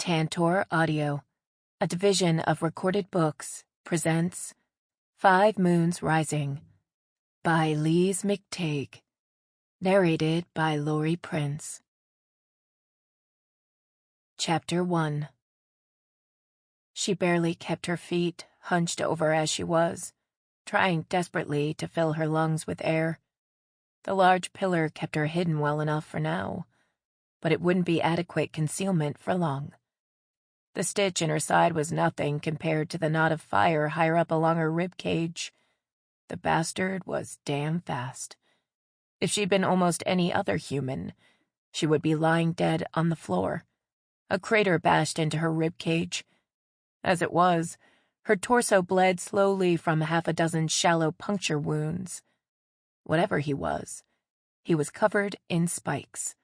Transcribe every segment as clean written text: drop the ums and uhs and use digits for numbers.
Tantor Audio, a division of Recorded Books, presents 5 Moons Rising by Lise Mactague, narrated by Lori Prince. Chapter 1. She barely kept her feet hunched over as she was, trying desperately to fill her lungs with air. The large pillar kept her hidden well enough for now, but it wouldn't be adequate concealment for long. The stitch in her side was nothing compared to the knot of fire higher up along her rib cage. The bastard was damn fast. If she'd been almost any other human, she would be lying dead on the floor, a crater bashed into her rib cage. As it was, her torso bled slowly from 6 shallow puncture wounds. Whatever he was covered in spikes.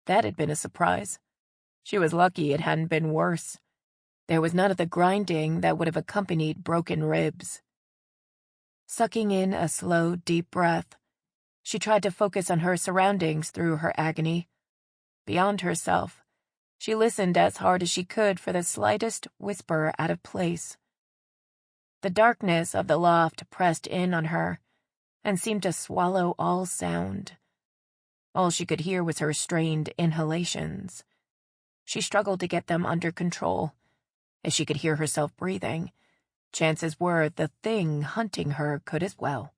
That had been a surprise. She was lucky it hadn't been worse. There was none of the grinding that would have accompanied broken ribs. Sucking in a slow, deep breath, she tried to focus on her surroundings through her agony. Beyond herself, she listened as hard as she could for the slightest whisper out of place. The darkness of the loft pressed in on her and seemed to swallow all sound. All she could hear was her strained inhalations. She struggled to get them under control. If she could hear herself breathing, chances were the thing hunting her could as well.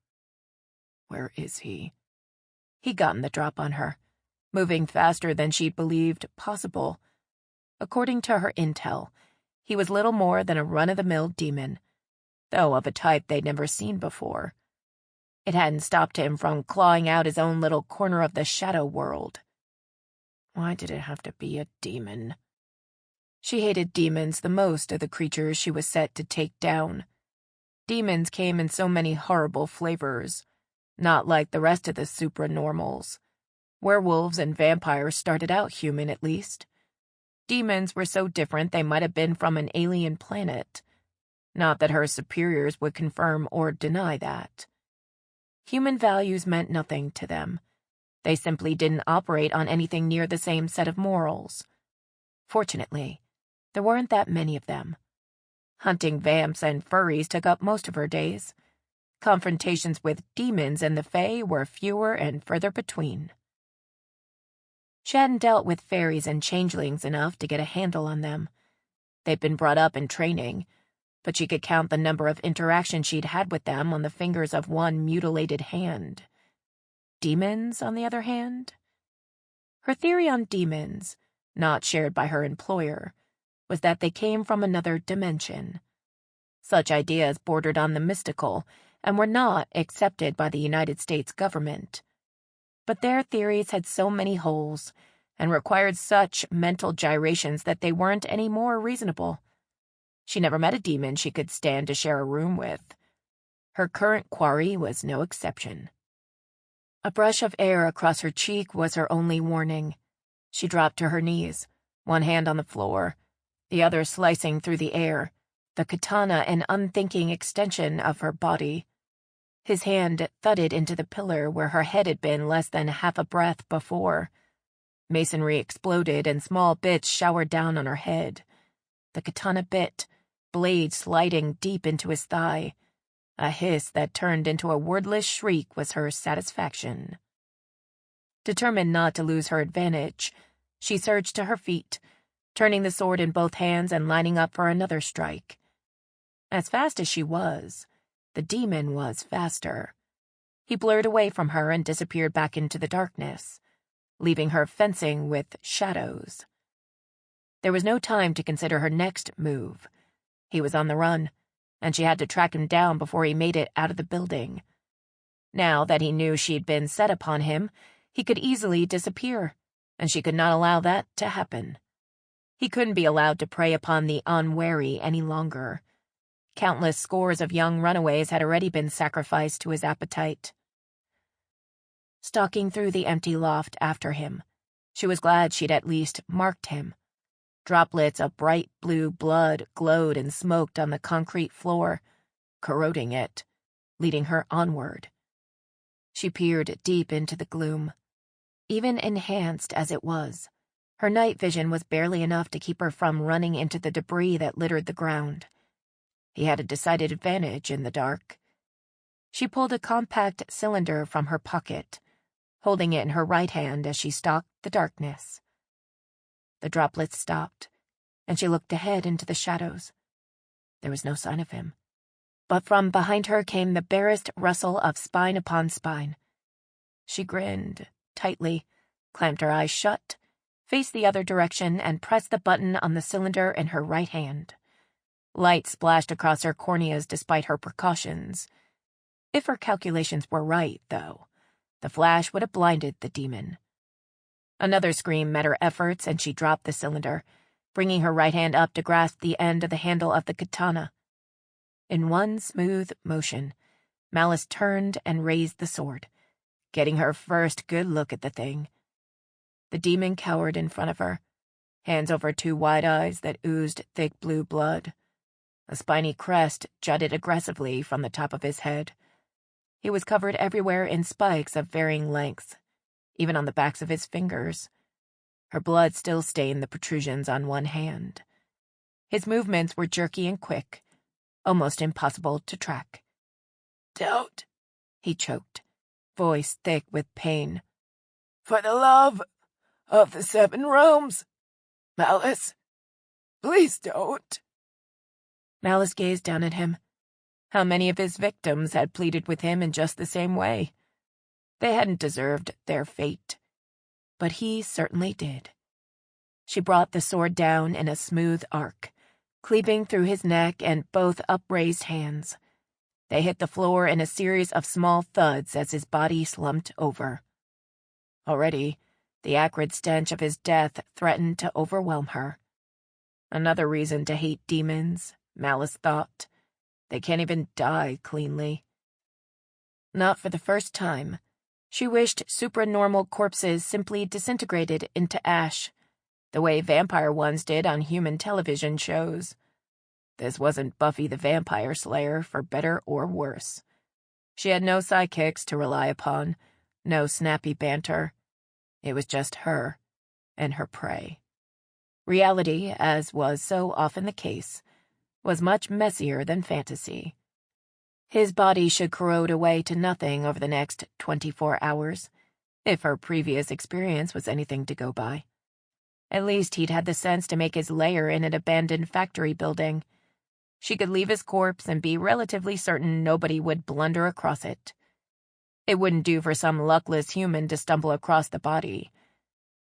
Where is he? He'd gotten the drop on her, moving faster than she'd believed possible. According to her intel, he was little more than a run-of-the-mill demon, though of a type they'd never seen before. It hadn't stopped him from clawing out his own little corner of the shadow world. Why did it have to be a demon? She hated demons the most of the creatures she was set to take down. Demons came in so many horrible flavors, not like the rest of the supranormals. Werewolves and vampires started out human, at least. Demons were so different they might have been from an alien planet. Not that her superiors would confirm or deny that. Human values meant nothing to them. They simply didn't operate on anything near the same set of morals. Fortunately, there weren't that many of them. Hunting vamps and furries took up most of her days. Confrontations with demons and the Fae were fewer and further between. She hadn't dealt with fairies and changelings enough to get a handle on them. They'd been brought up in training, but she could count the number of interactions she'd had with them on the fingers of one mutilated hand. Demons, on the other hand? Her theory on demons, not shared by her employer, was that they came from another dimension. Such ideas bordered on the mystical and were not accepted by the United States government. But their theories had so many holes and required such mental gyrations that they weren't any more reasonable. She never met a demon she could stand to share a room with. Her current quarry was no exception. A brush of air across her cheek was her only warning. She dropped to her knees, one hand on the floor, the other slicing through the air, the katana an unthinking extension of her body. His hand thudded into the pillar where her head had been less than half a breath before. Masonry exploded and small bits showered down on her head. The katana bit, blade sliding deep into his thigh. A hiss that turned into a wordless shriek was her satisfaction. Determined not to lose her advantage, she surged to her feet, turning the sword in both hands and lining up for another strike. As fast as she was, the demon was faster. He blurred away from her and disappeared back into the darkness, leaving her fencing with shadows. There was no time to consider her next move. He was on the run, and she had to track him down before he made it out of the building. Now that he knew she'd been set upon him, he could easily disappear, and she could not allow that to happen. He couldn't be allowed to prey upon the unwary any longer. Countless scores of young runaways had already been sacrificed to his appetite. Stalking through the empty loft after him, she was glad she'd at least marked him. Droplets of bright blue blood glowed and smoked on the concrete floor, corroding it, leading her onward. She peered deep into the gloom. Even enhanced as it was, Her night vision was barely enough to keep her from running into the debris that littered the ground. He had a decided advantage in the dark. She pulled a compact cylinder from her pocket, holding it in her right hand as she stalked the darkness. The droplets stopped, and she looked ahead into the shadows. There was no sign of him, but from behind her came the barest rustle of spine upon spine. She grinned tightly, clamped her eyes shut, faced the other direction, and pressed the button on the cylinder in her right hand. Light splashed across her corneas despite her precautions. If her calculations were right, though, the flash would have blinded the demon. Another scream met her efforts, and she dropped the cylinder, bringing her right hand up to grasp the end of the handle of the katana. In one smooth motion, Malice turned and raised the sword, getting her first good look at the thing. The demon cowered in front of her, hands over two wide eyes that oozed thick blue blood. A spiny crest jutted aggressively from the top of his head. He was covered everywhere in spikes of varying lengths, even on the backs of his fingers. Her blood still stained the protrusions on one hand. His movements were jerky and quick, almost impossible to track. "Don't," he choked, voice thick with pain. "For the love of the 7 realms, Malice, please don't." Malice gazed down at him. How many of his victims had pleaded with him in just the same way? They hadn't deserved their fate, but he certainly did. She brought the sword down in a smooth arc, cleaving through his neck and both upraised hands. They hit the floor in a series of small thuds as his body slumped over. Already, the acrid stench of his death threatened to overwhelm her. Another reason to hate demons, Malice thought. They can't even die cleanly. Not for the first time, she wished supranormal corpses simply disintegrated into ash, the way vampire ones did on human television shows. This wasn't Buffy the Vampire Slayer, for better or worse. She had no sidekicks to rely upon, no snappy banter. It was just her and her prey. Reality, as was so often the case, was much messier than fantasy. His body should corrode away to nothing over the next 24 hours, if her previous experience was anything to go by. At least he'd had the sense to make his lair in an abandoned factory building. She could leave his corpse and be relatively certain nobody would blunder across it. It wouldn't do for some luckless human to stumble across the body.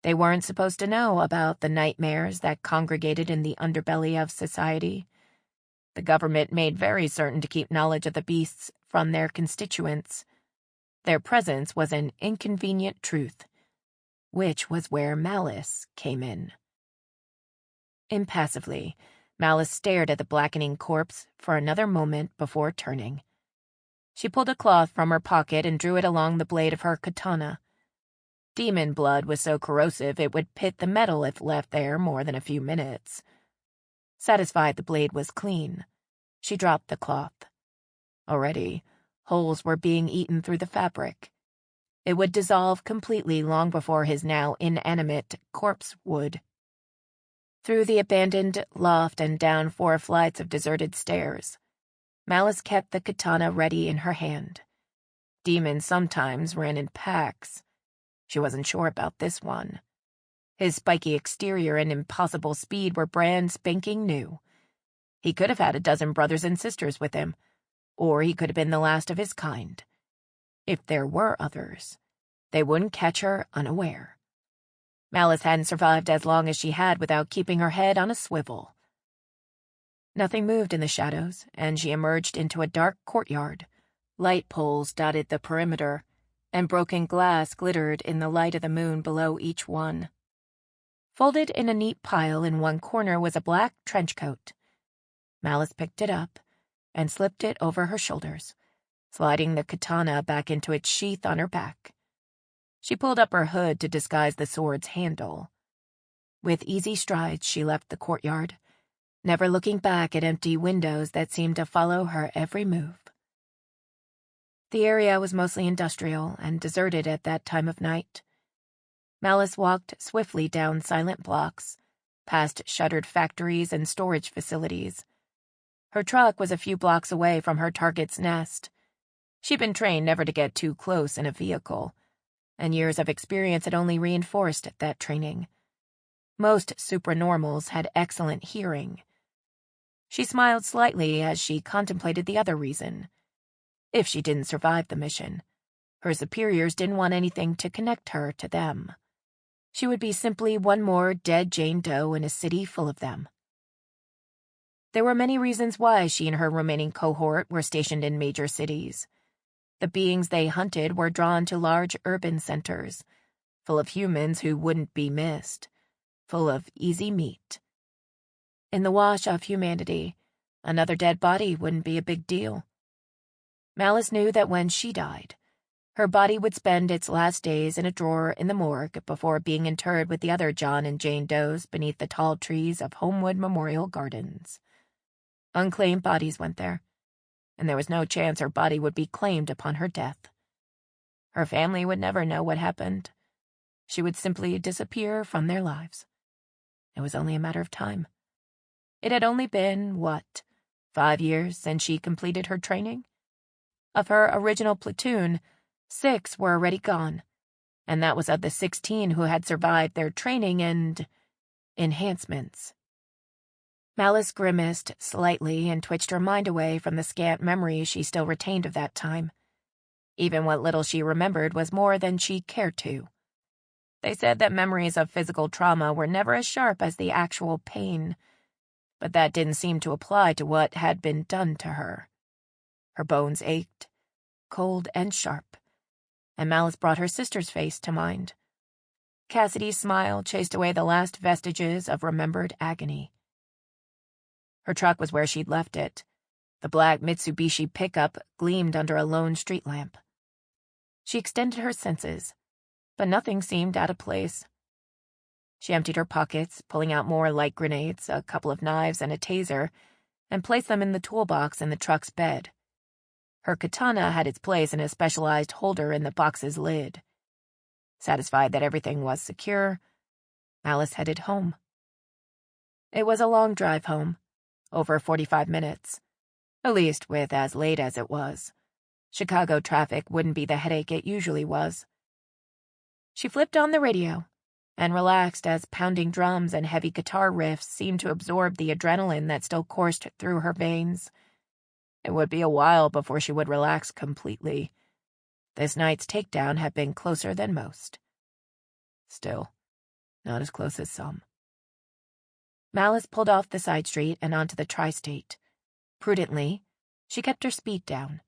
They weren't supposed to know about the nightmares that congregated in the underbelly of society. The government made very certain to keep knowledge of the beasts from their constituents. Their presence was an inconvenient truth, which was where Malice came in. Impassively, Malice stared at the blackening corpse for another moment before turning. She pulled a cloth from her pocket and drew it along the blade of her katana. Demon blood was so corrosive it would pit the metal if left there more than a few minutes. Satisfied the blade was clean, she dropped the cloth. Already, holes were being eaten through the fabric. It would dissolve completely long before his now inanimate corpse would. Through the abandoned loft and down 4 flights of deserted stairs, Malice kept the katana ready in her hand. Demons sometimes ran in packs. She wasn't sure about this one. His spiky exterior and impossible speed were brand spanking new. He could have had a dozen brothers and sisters with him, or he could have been the last of his kind. If there were others, they wouldn't catch her unaware. Malice hadn't survived as long as she had without keeping her head on a swivel. Nothing moved in the shadows, and she emerged into a dark courtyard. Light poles dotted the perimeter, and broken glass glittered in the light of the moon below each one. Folded in a neat pile in one corner was a black trench coat. Malice picked it up and slipped it over her shoulders, sliding the katana back into its sheath on her back. She pulled up her hood to disguise the sword's handle. With easy strides, she left the courtyard, never looking back at empty windows that seemed to follow her every move. The area was mostly industrial and deserted at that time of night. Malice walked swiftly down silent blocks, past shuttered factories and storage facilities. Her truck was a few blocks away from her target's nest. She'd been trained never to get too close in a vehicle, and years of experience had only reinforced that training. Most supranormals had excellent hearing. She smiled slightly as she contemplated the other reason. If she didn't survive the mission, her superiors didn't want anything to connect her to them. She would be simply one more dead Jane Doe in a city full of them. There were many reasons why she and her remaining cohort were stationed in major cities. The beings they hunted were drawn to large urban centers, full of humans who wouldn't be missed, full of easy meat. In the wash of humanity, another dead body wouldn't be a big deal. Malice knew that when she died, her body would spend its last days in a drawer in the morgue before being interred with the other John and Jane Does beneath the tall trees of Homewood Memorial Gardens. Unclaimed bodies went there, and there was no chance her body would be claimed upon her death. Her family would never know what happened. She would simply disappear from their lives. It was only a matter of time. It had only been, 5 years since she completed her training? Of her original platoon, 6 were already gone, and that was of the 16 who had survived their training and enhancements. Malice grimaced slightly and twitched her mind away from the scant memories she still retained of that time. Even what little she remembered was more than she cared to. They said that memories of physical trauma were never as sharp as the actual pain, but that didn't seem to apply to what had been done to her. Her bones ached, cold and sharp, and Malice brought her sister's face to mind. Cassidy's smile chased away the last vestiges of remembered agony. Her truck was where she'd left it. The black Mitsubishi pickup gleamed under a lone street lamp. She extended her senses, but nothing seemed out of place. She emptied her pockets, pulling out more light grenades, a couple of knives, and a taser, and placed them in the toolbox in the truck's bed. Her katana had its place in a specialized holder in the box's lid. Satisfied that everything was secure, Malice headed home. It was a long drive home, over 45 minutes, at least with as late as it was. Chicago traffic wouldn't be the headache it usually was. She flipped on the radio and relaxed as pounding drums and heavy guitar riffs seemed to absorb the adrenaline that still coursed through her veins. It would be a while before she would relax completely. This night's takedown had been closer than most. Still, not as close as some. Malice pulled off the side street and onto the tri-state. Prudently, she kept her speed down.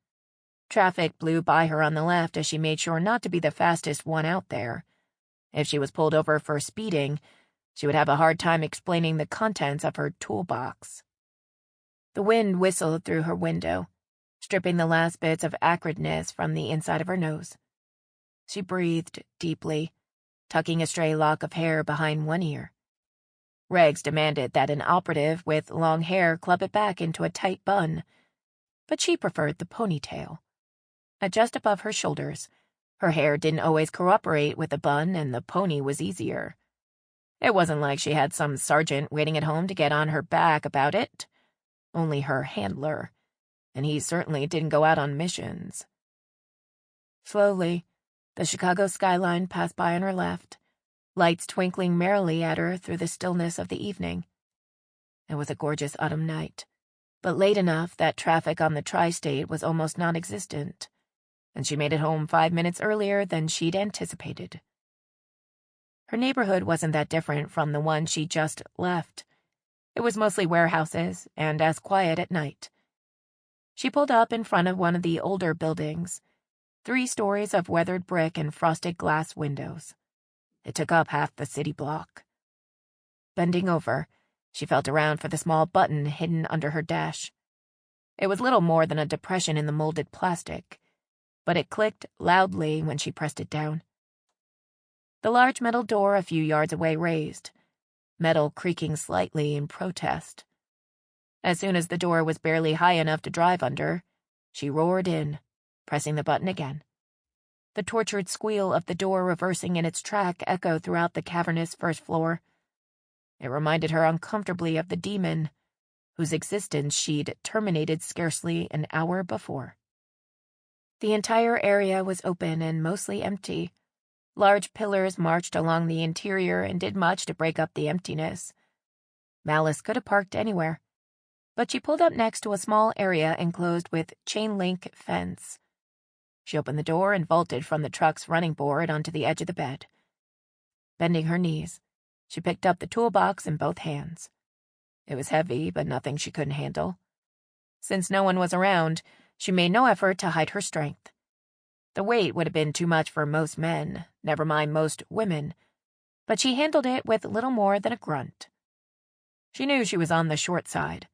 Traffic blew by her on the left as she made sure not to be the fastest one out there. If she was pulled over for speeding, she would have a hard time explaining the contents of her toolbox. The wind whistled through her window, stripping the last bits of acridness from the inside of her nose. She breathed deeply, tucking a stray lock of hair behind one ear. Regs demanded that an operative with long hair club it back into a tight bun, but she preferred the ponytail. At just above her shoulders, her hair didn't always cooperate with the bun, and the pony was easier. It wasn't like she had some sergeant waiting at home to get on her back about it. Only her handler, and he certainly didn't go out on missions. Slowly, the Chicago skyline passed by on her left, lights twinkling merrily at her through the stillness of the evening. It was a gorgeous autumn night, but late enough that traffic on the tri-state was almost non-existent, and she made it home 5 minutes earlier than she'd anticipated. Her neighborhood wasn't that different from the one she just left. It was mostly warehouses and as quiet at night. She pulled up in front of one of the older buildings, 3 stories of weathered brick and frosted glass windows. It took up half the city block. Bending over, she felt around for the small button hidden under her dash. It was little more than a depression in the molded plastic, but it clicked loudly when she pressed it down. The large metal door a few yards away raised, metal creaking slightly in protest. As soon as the door was barely high enough to drive under, she roared in, pressing the button again. The tortured squeal of the door reversing in its track echoed throughout the cavernous first floor. It reminded her uncomfortably of the demon, whose existence she'd terminated scarcely an hour before. The entire area was open and mostly empty. Large pillars marched along the interior and did much to break up the emptiness. Malice could have parked anywhere, but she pulled up next to a small area enclosed with chain-link fence. She opened the door and vaulted from the truck's running board onto the edge of the bed. Bending her knees, she picked up the toolbox in both hands. It was heavy, but nothing she couldn't handle. Since no one was around, she made no effort to hide her strength. The weight would have been too much for most men, never mind most women, but she handled it with little more than a grunt. She knew she was on the short side.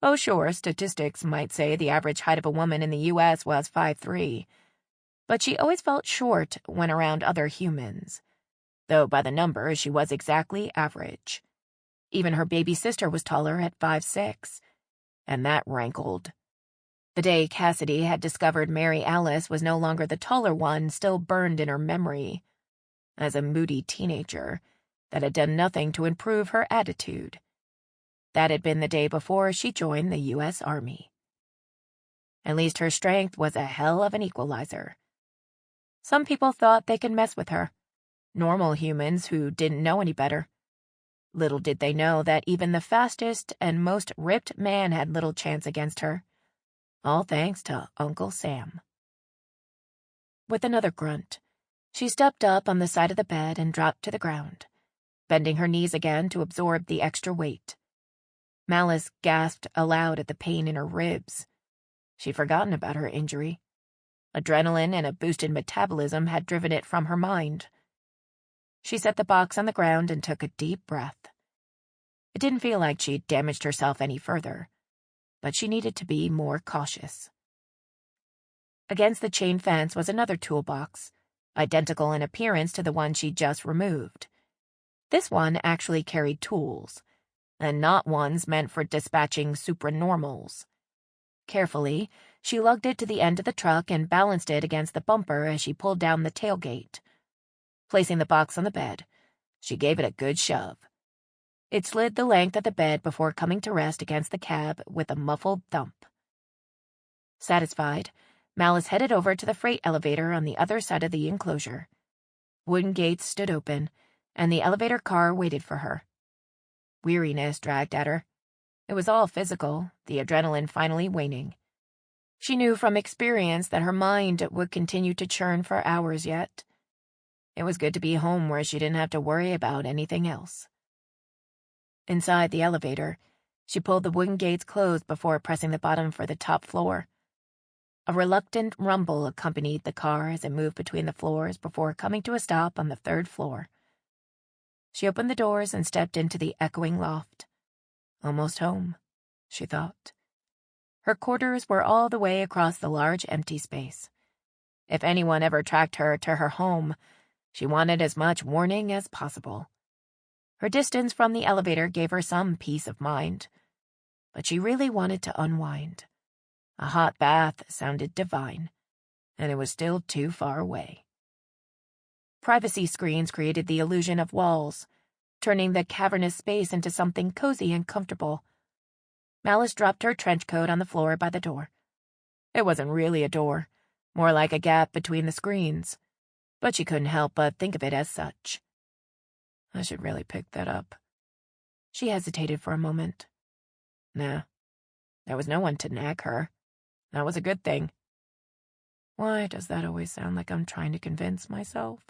Oh, sure, statistics might say the average height of a woman in the U.S. was 5'3", but she always felt short when around other humans, though by the numbers she was exactly average. Even her baby sister was taller at 5'6", and that rankled. The day Cassidy had discovered Mary Alice was no longer the taller one still burned in her memory. As a moody teenager, that had done nothing to improve her attitude. That had been the day before she joined the U.S. Army. At least her strength was a hell of an equalizer. Some people thought they could mess with her, normal humans who didn't know any better. Little did they know that even the fastest and most ripped man had little chance against her. All thanks to Uncle Sam. With another grunt, she stepped up on the side of the bed and dropped to the ground, bending her knees again to absorb the extra weight. Malice gasped aloud at the pain in her ribs. She'd forgotten about her injury. Adrenaline and a boosted metabolism had driven it from her mind. She set the box on the ground and took a deep breath. It didn't feel like she'd damaged herself any further, but she needed to be more cautious. Against the chain fence was another toolbox, identical in appearance to the one she'd just removed. This one actually carried tools, and not ones meant for dispatching supranormals. Carefully, she lugged it to the end of the truck and balanced it against the bumper as she pulled down the tailgate. Placing the box on the bed, she gave it a good shove. It slid the length of the bed before coming to rest against the cab with a muffled thump. Satisfied, Malice headed over to the freight elevator on the other side of the enclosure. Wooden gates stood open, and the elevator car waited for her. Weariness dragged at her. It was all physical, the adrenaline finally waning. She knew from experience that her mind would continue to churn for hours yet. It was good to be home where she didn't have to worry about anything else. Inside the elevator, she pulled the wooden gates closed before pressing the bottom for the top floor. A reluctant rumble accompanied the car as it moved between the floors before coming to a stop on the third floor. She opened the doors and stepped into the echoing loft. Almost home, she thought. Her quarters were all the way across the large empty space. If anyone ever tracked her to her home, she wanted as much warning as possible. Her distance from the elevator gave her some peace of mind, but she really wanted to unwind. A hot bath sounded divine, and it was still too far away. Privacy screens created the illusion of walls, turning the cavernous space into something cozy and comfortable. Malice dropped her trench coat on the floor by the door. It wasn't really a door, more like a gap between the screens, but she couldn't help but think of it as such. I should really pick that up. She hesitated for a moment. Nah, there was no one to nag her. That was a good thing. Why does that always sound like I'm trying to convince myself?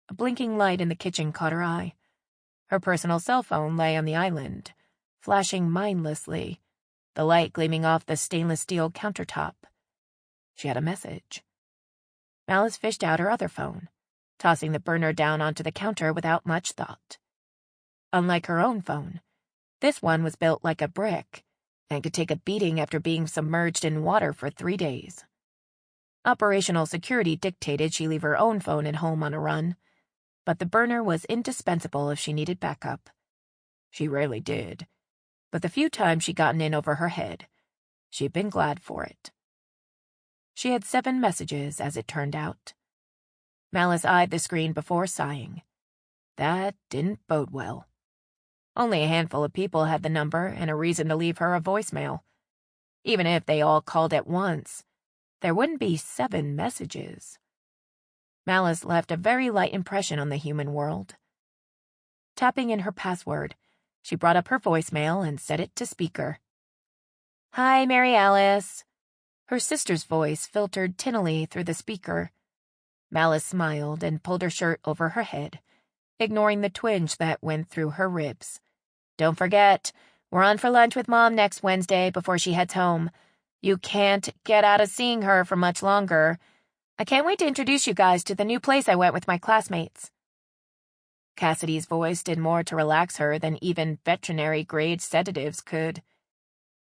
A blinking light in the kitchen caught her eye. Her personal cell phone lay on the island, flashing mindlessly, the light gleaming off the stainless steel countertop. She had a message. Malice fished out her other phone, tossing the burner down onto the counter without much thought. Unlike her own phone, this one was built like a brick and could take a beating after being submerged in water for 3 days. Operational security dictated she leave her own phone at home on a run, but the burner was indispensable if she needed backup. She rarely did, but the few times she'd gotten in over her head, she'd been glad for it. She had 7 messages, as it turned out. Malice eyed the screen before sighing. That didn't bode well. Only a handful of people had the number and a reason to leave her a voicemail. Even if they all called at once, there wouldn't be 7 messages. Malice left a very light impression on the human world. Tapping in her password, she brought up her voicemail and set it to speaker. "Hi, Mary Alice." Her sister's voice filtered tinnily through the speaker. Malice smiled and pulled her shirt over her head, ignoring the twinge that went through her ribs. "Don't forget, we're on for lunch with Mom next Wednesday before she heads home. You can't get out of seeing her for much longer. I can't wait to introduce you guys to the new place I went with my classmates." Cassidy's voice did more to relax her than even veterinary-grade sedatives could.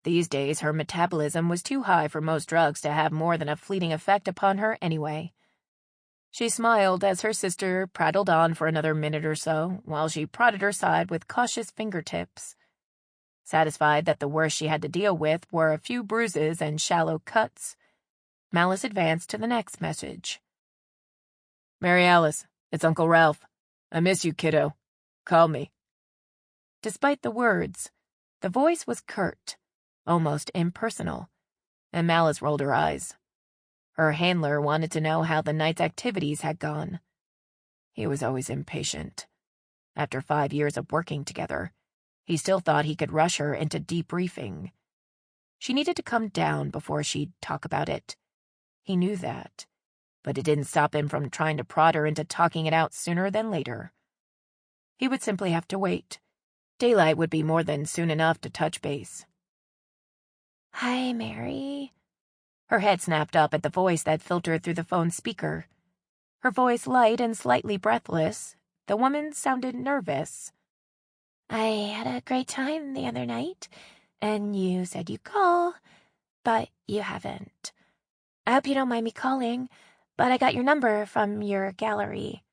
These days, her metabolism was too high for most drugs to have more than a fleeting effect upon her anyway. She smiled as her sister prattled on for another minute or so, while she prodded her side with cautious fingertips. Satisfied that the worst she had to deal with were a few bruises and shallow cuts, Malice advanced to the next message. "Mary Alice, it's Uncle Ralph. I miss you, kiddo. Call me." Despite the words, the voice was curt, almost impersonal, and Malice rolled her eyes. Her handler wanted to know how the night's activities had gone. He was always impatient. After 5 years of working together, he still thought he could rush her into debriefing. She needed to come down before she'd talk about it. He knew that, but it didn't stop him from trying to prod her into talking it out sooner than later. He would simply have to wait. Daylight would be more than soon enough to touch base. "Hi, Mary." Her head snapped up at the voice that filtered through the phone speaker. Her voice light and slightly breathless, the woman sounded nervous. "I had a great time the other night, and you said you'd call, but you haven't. I hope you don't mind me calling, but I got your number from your gallery."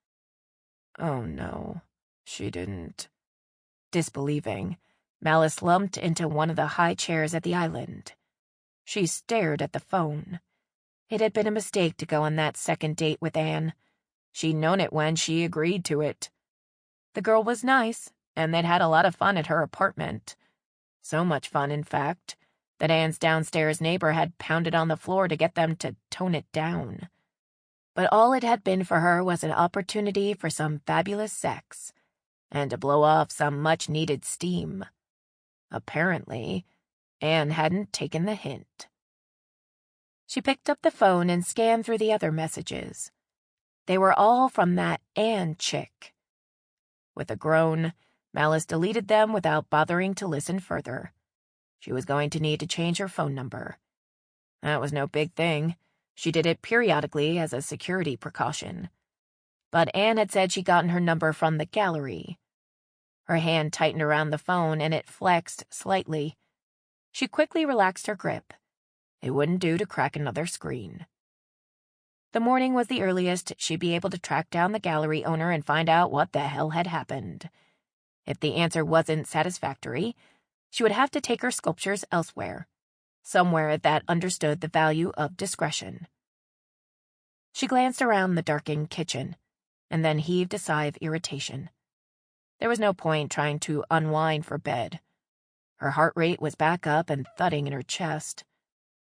Oh no, she didn't. Disbelieving, Malice slumped into one of the high chairs at the island. She stared at the phone. It had been a mistake to go on that second date with Anne. She'd known it when she agreed to it. The girl was nice, and they'd had a lot of fun at her apartment. So much fun, in fact, that Anne's downstairs neighbor had pounded on the floor to get them to tone it down. But all it had been for her was an opportunity for some fabulous sex, and to blow off some much-needed steam. Apparently, Anne hadn't taken the hint. She picked up the phone and scanned through the other messages. They were all from that Anne chick. With a groan, Malice deleted them without bothering to listen further. She was going to need to change her phone number. That was no big thing. She did it periodically as a security precaution. But Anne had said she'd gotten her number from the gallery. Her hand tightened around the phone and it flexed slightly. She quickly relaxed her grip. It wouldn't do to crack another screen. The morning was the earliest she'd be able to track down the gallery owner and find out what the hell had happened. If the answer wasn't satisfactory, she would have to take her sculptures elsewhere, somewhere that understood the value of discretion. She glanced around the darkened kitchen, and then heaved a sigh of irritation. There was no point trying to unwind for bed. Her heart rate was back up and thudding in her chest.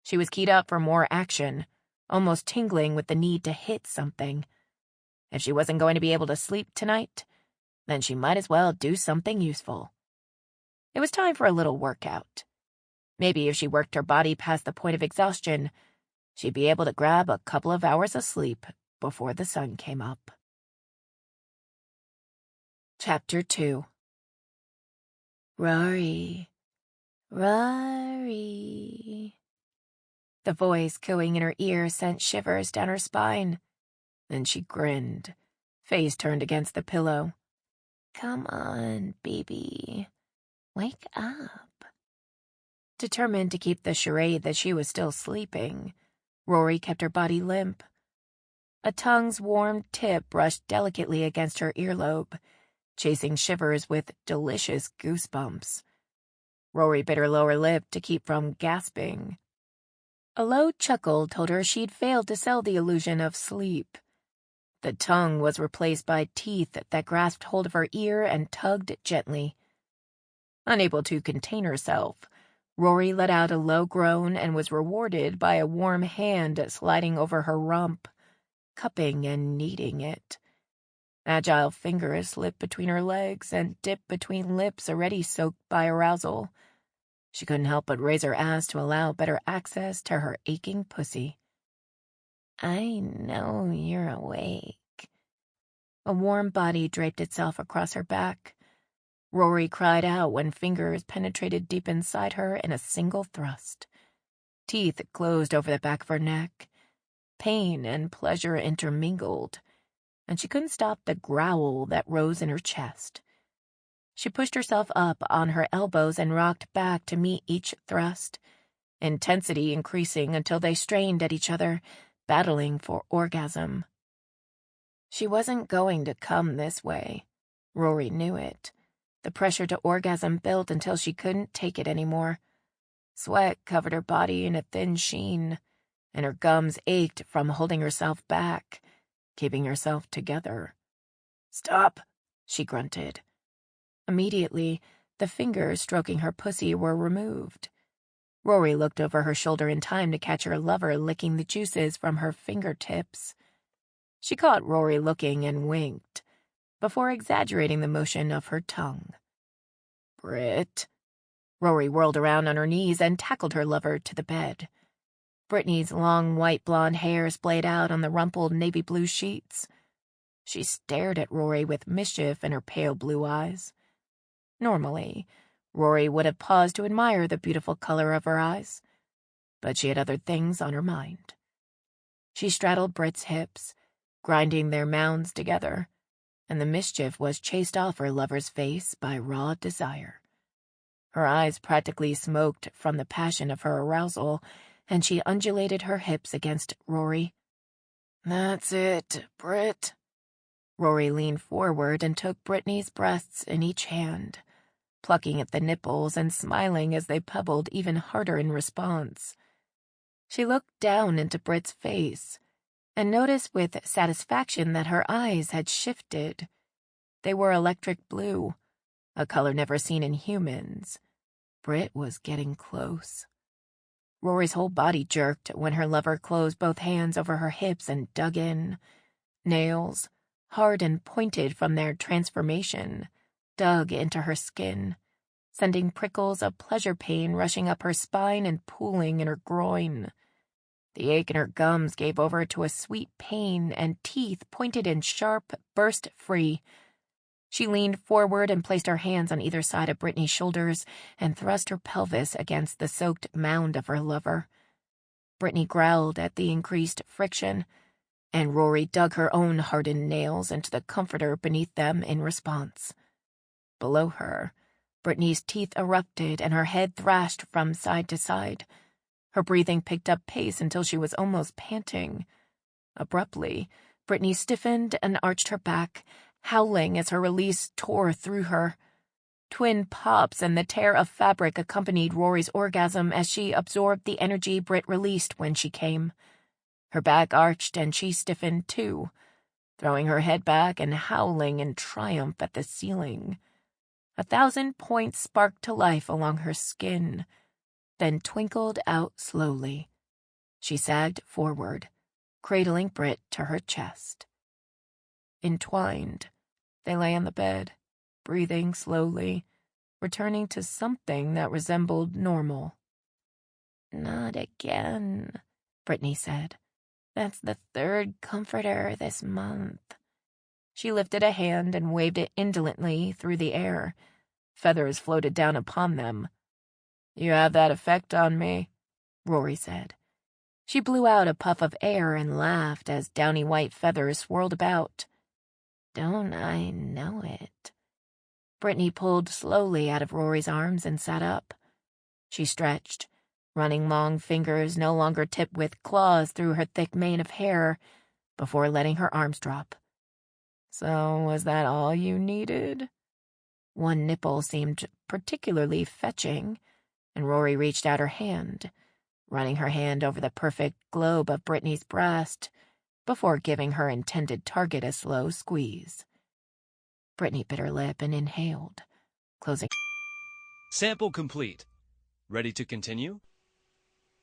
She was keyed up for more action, almost tingling with the need to hit something. If she wasn't going to be able to sleep tonight, then she might as well do something useful. It was time for a little workout. Maybe if she worked her body past the point of exhaustion, she'd be able to grab a couple of hours of sleep before the sun came up. Chapter 2. Rory, Rory. The voice cooing in her ear sent shivers down her spine. Then she grinned, face turned against the pillow. "Come on, baby. Wake up." Determined to keep the charade that she was still sleeping, Rory kept her body limp. A tongue's warm tip brushed delicately against her earlobe, chasing shivers with delicious goosebumps. Rory bit her lower lip to keep from gasping. A low chuckle told her she'd failed to sell the illusion of sleep. The tongue was replaced by teeth that grasped hold of her ear and tugged gently. Unable to contain herself, Ruri let out a low groan and was rewarded by a warm hand sliding over her rump, cupping and kneading it. Agile fingers slipped between her legs and dipped between lips already soaked by arousal. She couldn't help but raise her ass to allow better access to her aching pussy. "I know you're awake." A warm body draped itself across her back. Ruri cried out when fingers penetrated deep inside her in a single thrust. Teeth closed over the back of her neck. Pain and pleasure intermingled, and she couldn't stop the growl that rose in her chest. She pushed herself up on her elbows and rocked back to meet each thrust, intensity increasing until they strained at each other, battling for orgasm. She wasn't going to come this way. Ruri knew it. The pressure to orgasm built until she couldn't take it anymore. Sweat covered her body in a thin sheen, and her gums ached from holding herself back, keeping herself together. "Stop," she grunted. Immediately, the fingers stroking her pussy were removed. Ruri looked over her shoulder in time to catch her lover licking the juices from her fingertips. She caught Ruri looking and winked, before exaggerating the motion of her tongue. "Britt." Ruri whirled around on her knees and tackled her lover to the bed. Brittany's long white blonde hair splayed out on the rumpled navy blue sheets. She stared at Ruri with mischief in her pale blue eyes. Normally, Ruri would have paused to admire the beautiful color of her eyes, but she had other things on her mind. She straddled Britt's hips, grinding their mounds together, and the mischief was chased off her lover's face by raw desire. Her eyes practically smoked from the passion of her arousal, and she undulated her hips against Ruri. "That's it, Britt." Ruri leaned forward and took Brittany's breasts in each hand, plucking at the nipples and smiling as they pebbled even harder in response. She looked down into Britt's face and noticed with satisfaction that her eyes had shifted. They were electric blue, a color never seen in humans. Britt was getting close. Rory's whole body jerked when her lover closed both hands over her hips and dug in. Nails, hard and pointed from their transformation, dug into her skin, sending prickles of pleasure pain rushing up her spine and pooling in her groin. The ache in her gums gave over to a sweet pain, and teeth, pointed and sharp, burst free. She leaned forward and placed her hands on either side of Brittany's shoulders and thrust her pelvis against the soaked mound of her lover. Brittany growled at the increased friction, and Ruri dug her own hardened nails into the comforter beneath them in response. Below her, Brittany's teeth erupted and her head thrashed from side to side. Her breathing picked up pace until she was almost panting. Abruptly, Brittany stiffened and arched her back, howling as her release tore through her. Twin pops and the tear of fabric accompanied Rory's orgasm as she absorbed the energy Britt released when she came. Her back arched and she stiffened too, throwing her head back and howling in triumph at the ceiling. 1,000 points sparked to life along her skin, then twinkled out slowly. She sagged forward, cradling Britt to her chest. Entwined, they lay on the bed, breathing slowly, returning to something that resembled normal. "Not again," Brittany said. "That's the 3rd comforter this month." She lifted a hand and waved it indolently through the air. Feathers floated down upon them. "You have that effect on me," Ruri said. She blew out a puff of air and laughed as downy white feathers swirled about. "Don't I know it?" Brittany pulled slowly out of Rory's arms and sat up. She stretched, running long fingers no longer tipped with claws through her thick mane of hair, before letting her arms drop. "So was that all you needed?" One nipple seemed particularly fetching, and Ruri reached out her hand. running her hand over the perfect globe of Brittany's breast before giving her intended target a slow squeeze. Brittany bit her lip and inhaled, closing. Sample complete. Ready to continue?